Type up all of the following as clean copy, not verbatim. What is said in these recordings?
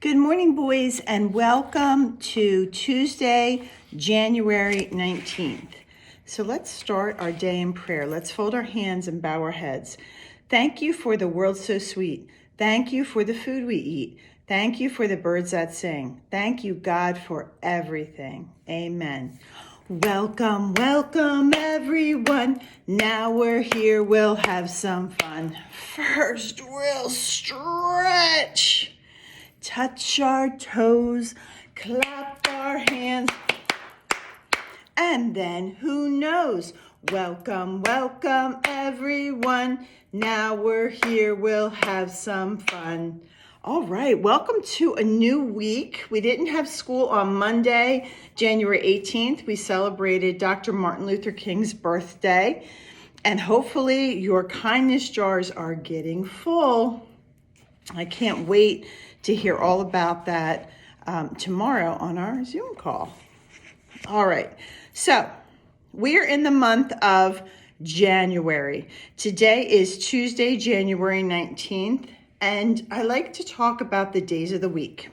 Good morning, boys, and welcome to Tuesday, January 19th. So let's start our day in prayer. Let's fold our hands and bow our heads. Thank you for the world so sweet. Thank you for the food we eat. Thank you for the birds that sing. Thank you, God, for everything. Amen. Welcome, welcome, everyone. Now we're here, we'll have some fun. First, we'll stretch. Touch our toes, clap our hands, and then who knows? Welcome, welcome everyone. Now we're here, we'll have some fun. All right, welcome to a new week. We didn't have school on Monday, January 18th. We celebrated Dr. Martin Luther King's birthday, and hopefully your kindness jars are getting full. I can't wait to hear all about that tomorrow on our Zoom call. All right, so we're in the month of January. Today is Tuesday, January 19th, and I like to talk about the days of the week.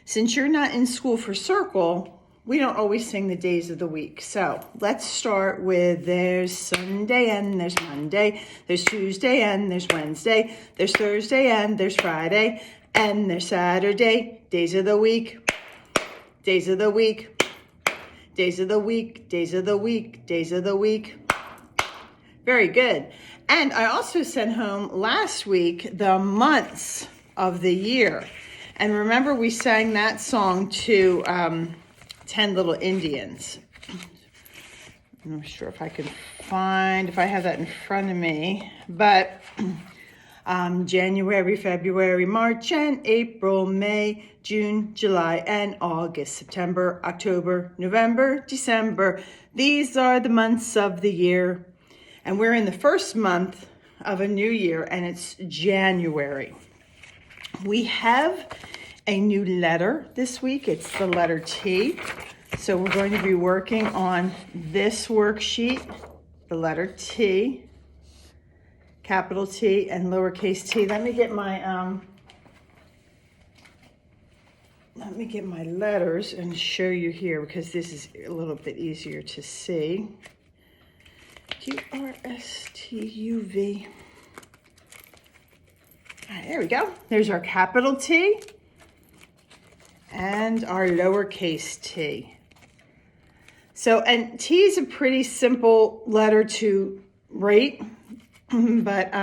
Since you're not in school for Circle, we don't always sing the days of the week. So let's start with there's Sunday and there's Monday, there's Tuesday and there's Wednesday, there's Thursday and there's Friday, and there's Saturday. Days of the week, days of the week, days of the week, days of the week, days of the week. Very good. And I also sent home last week the months of the year. And remember, we sang that song to 10 Little Indians. I'm not sure if I can find, if I have that in front of me, but January, February, March, and April, May, June, July, and August, September, October, November, December. These are the months of the year. And we're in the first month of a new year, and it's January. We have a new letter this week. It's the letter T. So we're going to be working on this worksheet, the letter T, capital T and lowercase t. Let me get my letters and show you here because this is a little bit easier to see. G-R-S-T-U-V. All right, there we go. There's our capital T and our lowercase t. So, and T is a pretty simple letter to write, but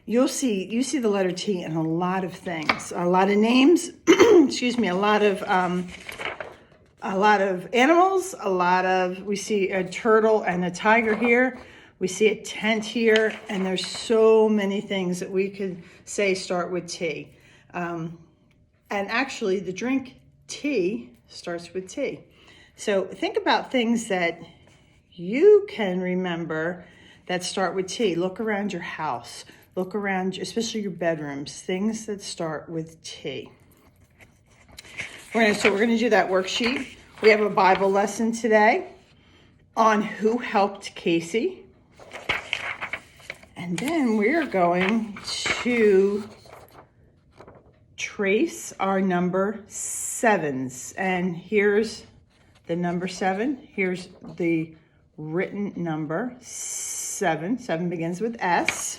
you see the letter T in a lot of things, a lot of names, excuse me, a lot of animals, we see a turtle and a tiger here. We see a tent here, and there's so many things that we could say start with T. And actually, the drink tea starts with T. So think about things that you can remember that start with T. Look around your house. Look around, especially your bedrooms, things that start with T. We're going to do that worksheet. We have a Bible lesson today on who helped Casey. And then we're going to trace our number sevens. And here's the number 7. Here's the written number 7. 7 begins with S.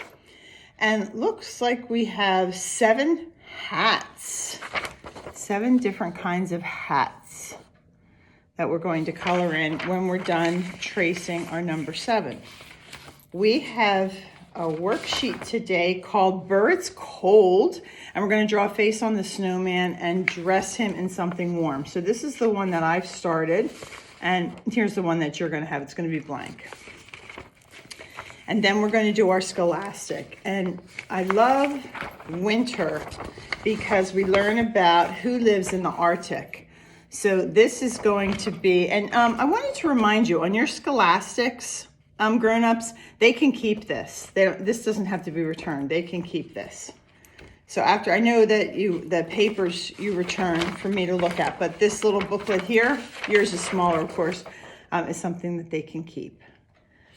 And looks like we have 7 hats. 7 different kinds of hats that we're going to color in when we're done tracing our number 7. We have a worksheet today called Birds Cold, and we're going to draw a face on the snowman and dress him in something warm. So this is the one that I've started, and here's the one that you're going to have. It's going to be blank. And then we're going to do our scholastic. And I love winter because we learn about who lives in the Arctic. So this is going to be, and I wanted to remind you on your scholastics, grown-ups, they can keep this. This doesn't have to be returned. They can keep this. So after, I know that the papers you return for me to look at, but this little booklet here, yours is smaller, of course, is something that they can keep.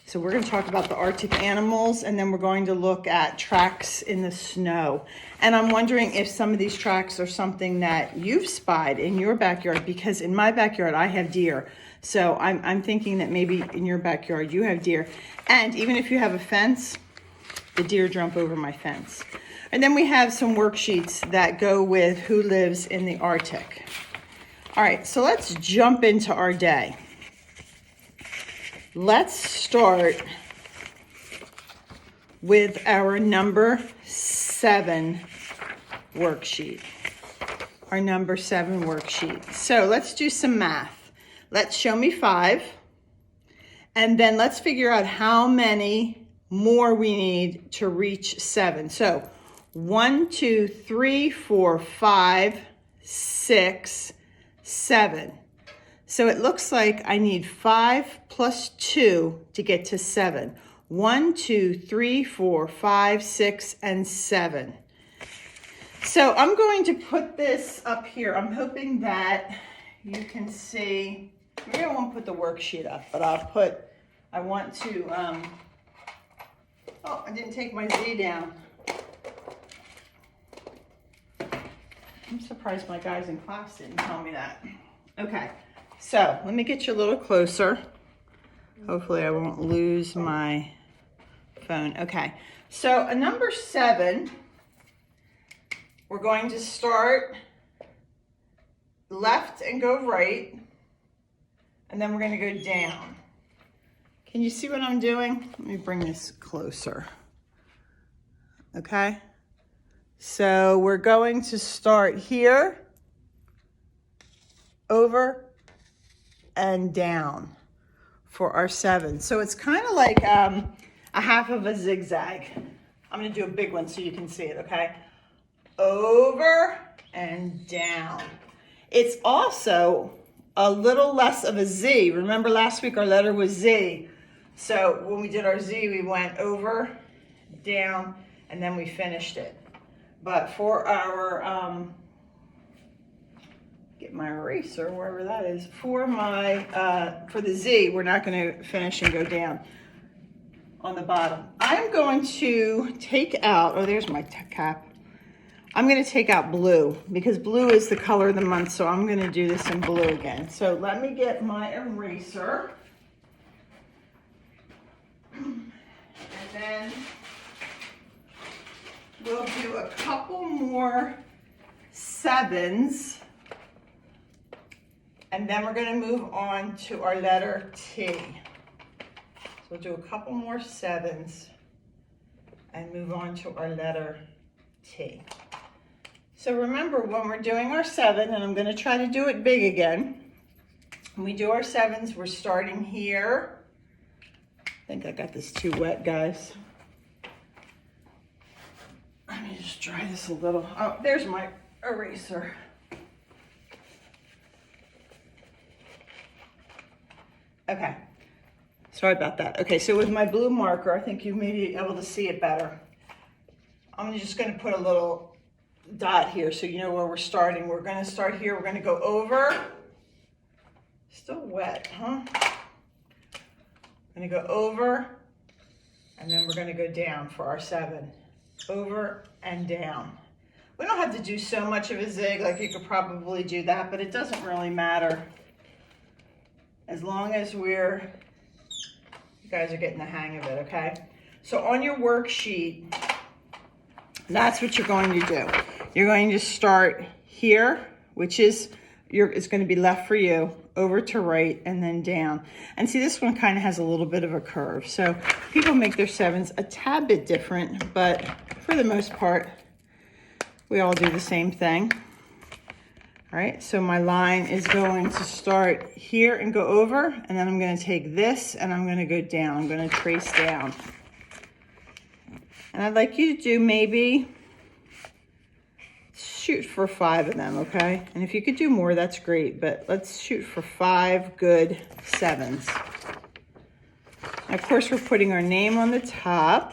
So we're going to talk about the Arctic animals, and then we're going to look at tracks in the snow. And I'm wondering if some of these tracks are something that you've spied in your backyard, because in my backyard I have deer. So I'm thinking that maybe in your backyard you have deer. And even if you have a fence, the deer jump over my fence. And then we have some worksheets that go with who lives in the Arctic. All right, so let's jump into our day. Let's start with our number 7 worksheet. Our number 7 worksheet. So let's do some math. Let's show me 5. And then let's figure out how many more we need to reach 7. So 1, 2, 3, 4, 5, 6, 7. So it looks like I need 5 plus 2 to get to 7. 1, 2, 3, 4, 5, 6, and 7. So I'm going to put this up here. I'm hoping that you can see. Maybe I won't put the worksheet up, but I want to, oh, I didn't take my Z down. I'm surprised my guys in class didn't tell me that. Okay. So let me get you a little closer. Hopefully I won't lose my phone. Okay, so a number 7, we're going to start left and go right, and then we're going to go down. Can you see what I'm doing? Let me bring this closer. Okay, so we're going to start here, over, and down for our 7. So it's kind of like a half of a zigzag. I'm going to do a big one so you can see it, okay? Over and down. It's also a little less of a Z. Remember last week our letter was Z. So when we did our Z, we went over, down, and then we finished it. But for our get my eraser wherever that is, for the Z, we're not going to finish and go down on the bottom. I'm going to take out, oh, there's my cap. I'm going to take out blue because blue is the color of the month, so I'm going to do this in blue again. So let me get my eraser, and then we'll do a couple more 7s. And then we're going to move on to our letter T. So we'll do a couple more 7s and move on to our letter T. So remember, when we're doing our 7, and I'm going to try to do it big again. When we do our 7s, we're starting here. I think I got this too wet, guys. Let me just dry this a little. Oh, there's my eraser. Okay, sorry about that. Okay, so with my blue marker, I think you may be able to see it better. I'm just going to put a little dot here so you know where we're starting. We're going to start here. We're going to go over. Still wet, huh? I'm going to go over, and then we're going to go down for our 7. Over and down. We don't have to do so much of a zig, like you could probably do that, but it doesn't really matter. As long as you guys are getting the hang of it, okay? So on your worksheet, that's what you're going to do. You're going to start here, which is, it's going to be left for you, over to right, and then down. And see, this one kind of has a little bit of a curve. So people make their 7s a tad bit different, but for the most part, we all do the same thing. All right, so my line is going to start here and go over, and then I'm going to take this and I'm going to go down. I'm going to trace down. And I'd like you to do maybe, shoot for 5 of them, okay? And if you could do more, that's great, but let's shoot for 5 good 7s. And of course, we're putting our name on the top.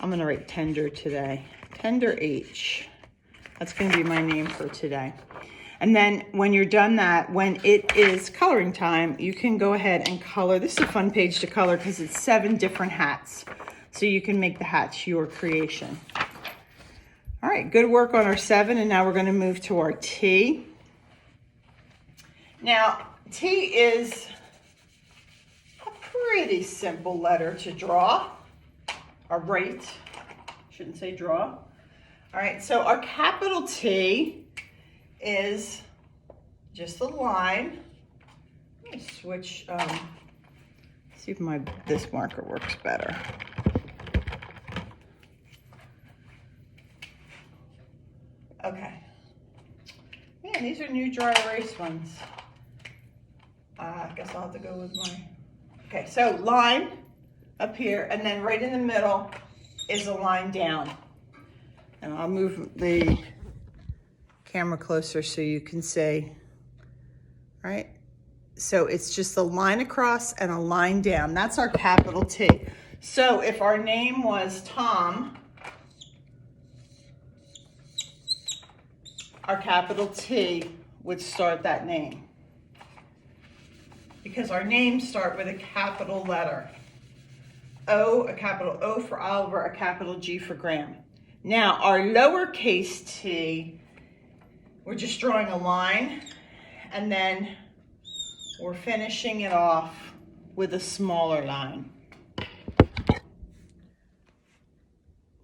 I'm going to write Tender today. Tender H. That's going to be my name for today. And then when you're done that, when it is coloring time, you can go ahead and color. This is a fun page to color because it's 7 different hats. So you can make the hats your creation. All right, good work on our 7, and now we're going to move to our T. Now, T is a pretty simple letter to draw, or write. Shouldn't say draw. All right, so our capital T is just a line. Let me switch, see if this marker works better. Okay. Man, these are new dry erase ones. I guess I'll have to go with my, okay, so line up here, and then right in the middle is a line down. And I'll move the camera closer so you can see, right? So it's just a line across and a line down. That's our capital T. So if our name was Tom, our capital T would start that name, because our names start with a capital letter. O, a capital O for Oliver, a capital G for Graham. Now our lowercase t, we're just drawing a line, and then we're finishing it off with a smaller line.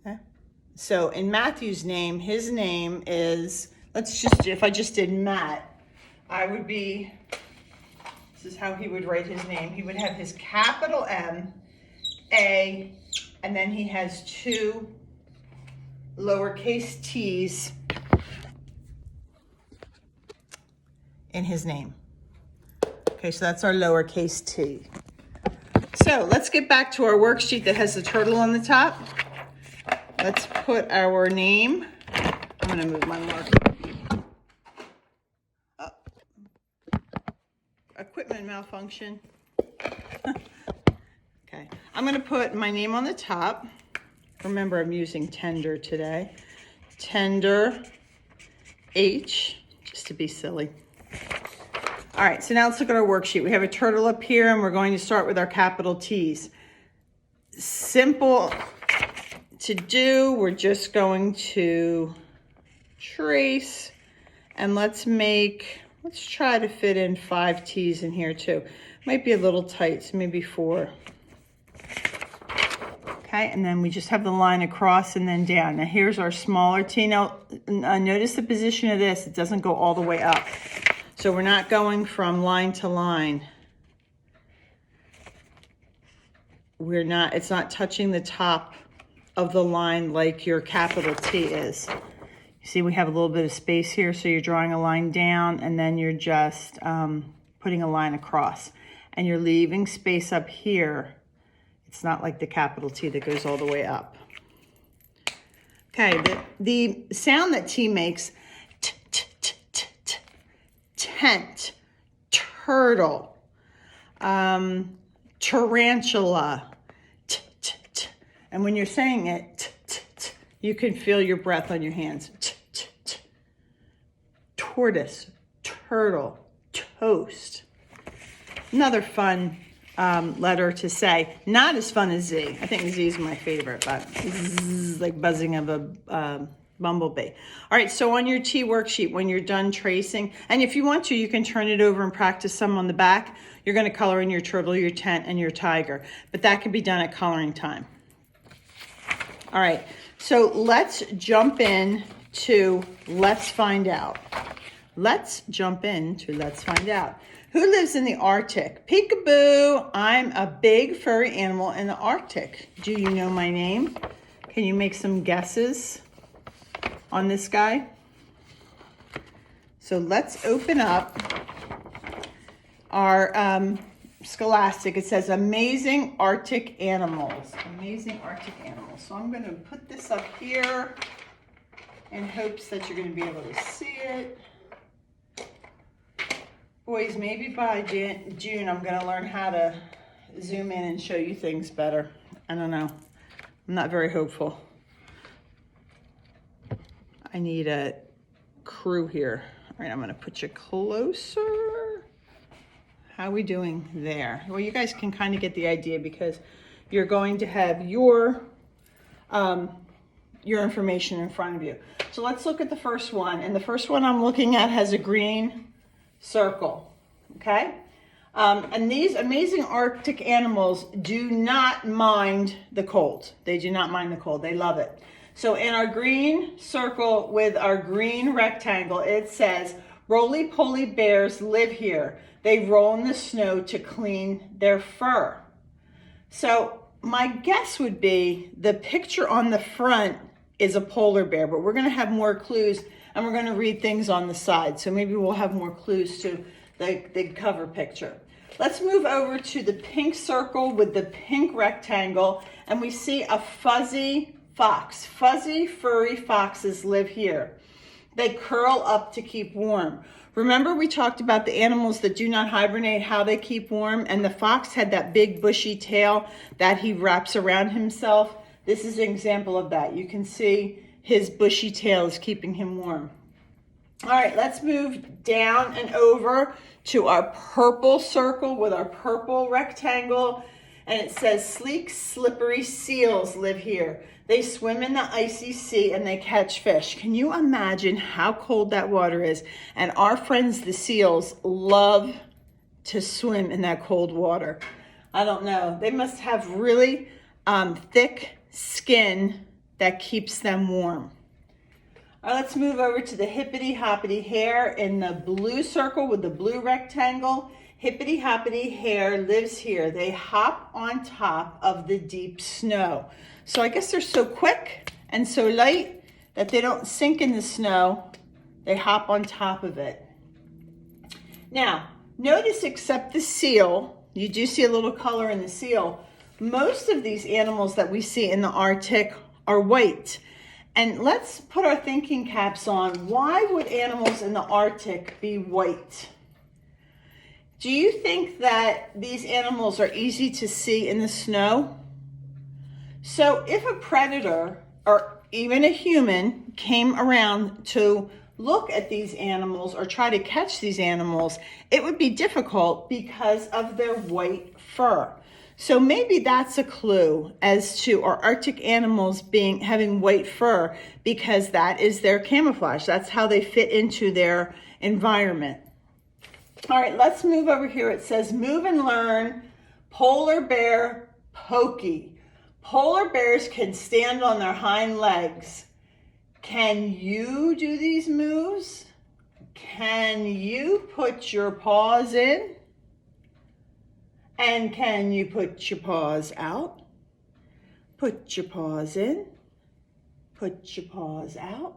Okay. So in Matthew's name, his name is, if I just did Matt, I would be, this is how he would write his name. He would have his capital M, A, and then he has 2 lowercase t's in his name. Okay, so that's our lowercase t. So let's get back to our worksheet that has the turtle on the top. Let's put our name. I'm gonna move my marker. Equipment malfunction. Okay, I'm gonna put my name on the top. Remember, I'm using Tender today. Tender H, just to be silly. All right, so now let's look at our worksheet. We have a turtle up here, and we're going to start with our capital T's. Simple to do. We're just going to trace, and let's try to fit in 5 T's in here too. Might be a little tight, so maybe 4. Okay, and then we just have the line across and then down. Now here's our smaller T. Now notice the position of this. It doesn't go all the way up. So we're not going from line to line. It's not touching the top of the line like your capital T is. You see we have a little bit of space here, so you're drawing a line down, and then you're just putting a line across. And you're leaving space up here. It's not like the capital T that goes all the way up. Okay, the sound that T makes, t, t, t, t, t, tent, turtle, tarantula, t, t, t. And when you're saying it, t, t, t, you can feel your breath on your hands. T, t, t. Tortoise, turtle, toast. Another fun letter to say. Not as fun as Z. I think Z is my favorite, but zzz, like buzzing of a bumblebee. All right, so on your T worksheet, when you're done tracing, and if you want to, you can turn it over and practice some on the back. You're going to color in your turtle, your tent, and your tiger, but that can be done at coloring time. All right, so let's jump in to Let's Find Out. Let's jump into Let's Find Out. Who lives in the Arctic? Peekaboo, I'm a big furry animal in the Arctic. Do you know my name? Can you make some guesses on this guy? So let's open up our Scholastic. It says Amazing Arctic Animals. Amazing Arctic Animals. So I'm going to put this up here in hopes that you're going to be able to see it. Boys, maybe by June I'm going to learn how to zoom in and show you things better. I don't know. I'm not very hopeful. I need a crew here. right, I'm going to put you closer. How are we doing there? Well, you guys can kind of get the idea because you're going to have your information in front of you. So let's look at the first one. And the first one I'm looking at has a green circle, okay? And these amazing Arctic animals do not mind the cold. They do not mind the cold. They love it. So in our green circle with our green rectangle, it says, roly-poly bears live here. They roll in the snow to clean their fur. So my guess would be the picture on the front is a polar bear, but we're going to have more clues and we're going to read things on the side. So maybe we'll have more clues to the cover picture. Let's move over to the pink circle with the pink rectangle, and we see a fuzzy fox. Fuzzy, furry foxes live here. They curl up to keep warm. Remember we talked about the animals that do not hibernate, how they keep warm, and the fox had that big bushy tail that he wraps around himself. This is an example of that. You can see his bushy tail is keeping him warm. All right, let's move down and over to our purple circle with our purple rectangle, and it says sleek, slippery seals live here. They swim in the icy sea and they catch fish. Can you imagine how cold that water is? And our friends, the seals, love to swim in that cold water. I don't know. They must have really thick skin that keeps them warm. All right, let's move over to the hippity hoppity hare in the blue circle with the blue rectangle. Hippity hoppity hare lives here. They hop on top of the deep snow. So I guess they're so quick and so light that they don't sink in the snow. They hop on top of it. Now, notice except the seal, you do see a little color in the seal. Most of these animals that we see in the Arctic are white. And let's put our thinking caps on. Why would animals in the Arctic be white? Do you think that these animals are easy to see in the snow? So if a predator or even a human came around to look at these animals or try to catch these animals, it would be difficult because of their white fur. So maybe that's a clue as to our Arctic animals having white fur, because that is their camouflage. That's how they fit into their environment. All right, let's move over here. It says move and learn polar bear pokey. Polar bears can stand on their hind legs. Can you do these moves? Can you put your paws in? And can you put your paws out? Put your paws in. Put your paws out.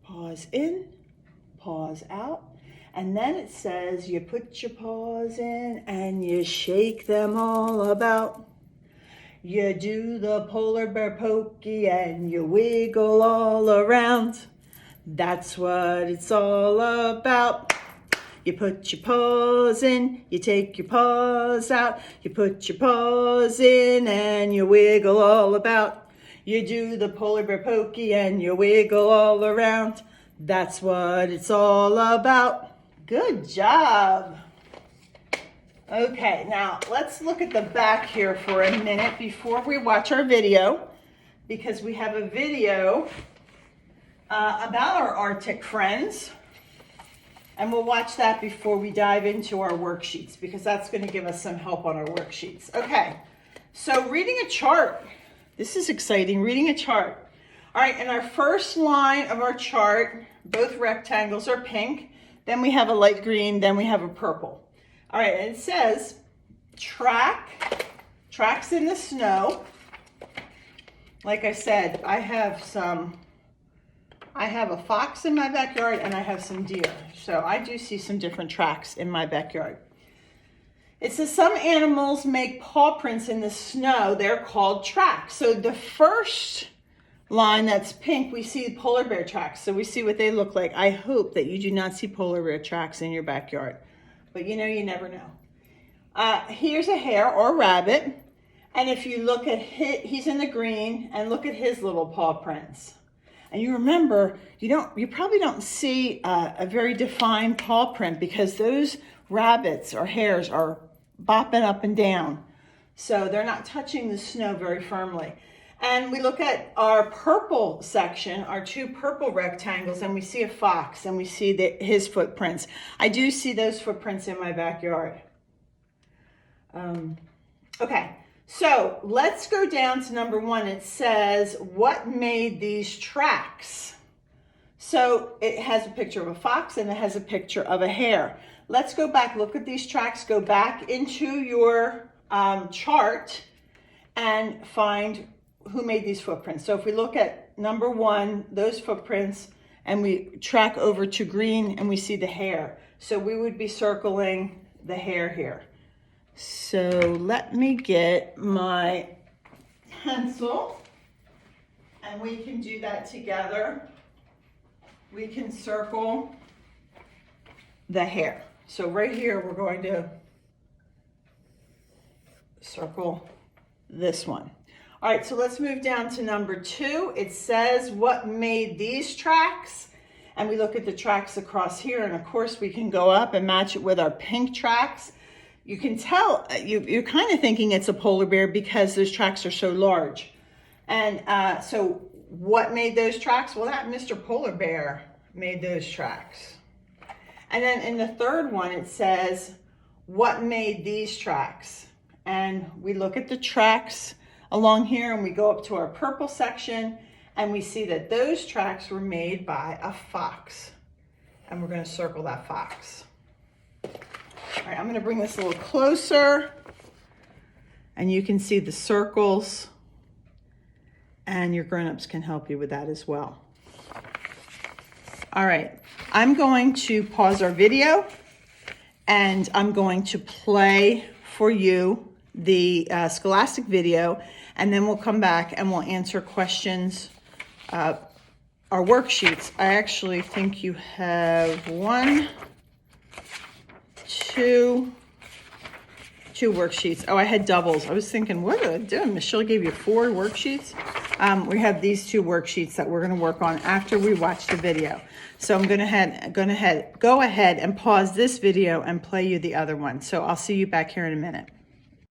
Paws in. Paws out. And then it says you put your paws in and you shake them all about. You do the polar bear pokey and you wiggle all around. That's what it's all about. You put your paws in, you take your paws out. You put your paws in and you wiggle all about. You do the polar bear pokey and you wiggle all around. That's what it's all about. Good job. Okay, now let's look at the back here for a minute before we watch our video, because we have a video about our Arctic friends, and we'll watch that before we dive into our worksheets, because that's going to give us some help on our worksheets. Okay, so reading a chart. This is exciting, reading a chart. All right, in our first line of our chart, both rectangles are pink, then we have a light green, then we have a purple. All right, and it says tracks in the snow. Like I said, I have a fox in my backyard and I have some deer. So I do see some different tracks in my backyard. It says some animals make paw prints in the snow. They're called tracks. So the first line that's pink, we see polar bear tracks. So we see what they look like. I hope that you do not see polar bear tracks in your backyard. But you know, you never know. Here's a hare or rabbit. And if you look at he's in the green, and look at his little paw prints. And you remember, you probably don't see a very defined paw print because those rabbits or hares are bopping up and down. So they're not touching the snow very firmly. And we look at our purple section, our 2 purple rectangles, and we see a fox and we see his footprints. I do see those footprints in my backyard. Okay, so let's go down to number 1. It says, what made these tracks? So it has a picture of a fox and it has a picture of a hare. Let's go back, look at these tracks, go back into your chart and find who made these footprints. So if we look at number 1, those footprints, and we track over to green and we see the hare. So we would be circling the hare here. So let me get my pencil and we can do that together. We can circle the hare. So right here, we're going to circle this one. All right, so let's move down to number 2. It says, what made these tracks? And we look at the tracks across here, and of course we can go up and match it with our pink tracks. You can tell, you're kind of thinking it's a polar bear because those tracks are so large. And so what made those tracks? Well, that Mr. Polar Bear made those tracks. And then in the third one, it says, what made these tracks? And we look at the tracks along here and we go up to our purple section and we see that those tracks were made by a fox. And we're going to circle that fox. All right, I'm going to bring this a little closer and you can see the circles, and your grown-ups can help you with that as well. All right, I'm going to pause our video and I'm going to play for you the Scholastic video, and then we'll come back and we'll answer questions, our worksheets. I actually think you have 1, 2 worksheets. Oh, I had doubles. I was thinking, what are they doing? Michelle gave you 4 worksheets. We have these 2 worksheets that we're going to work on after we watch the video. So I'm go ahead and pause this video and play you the other one. So I'll see you back here in a minute.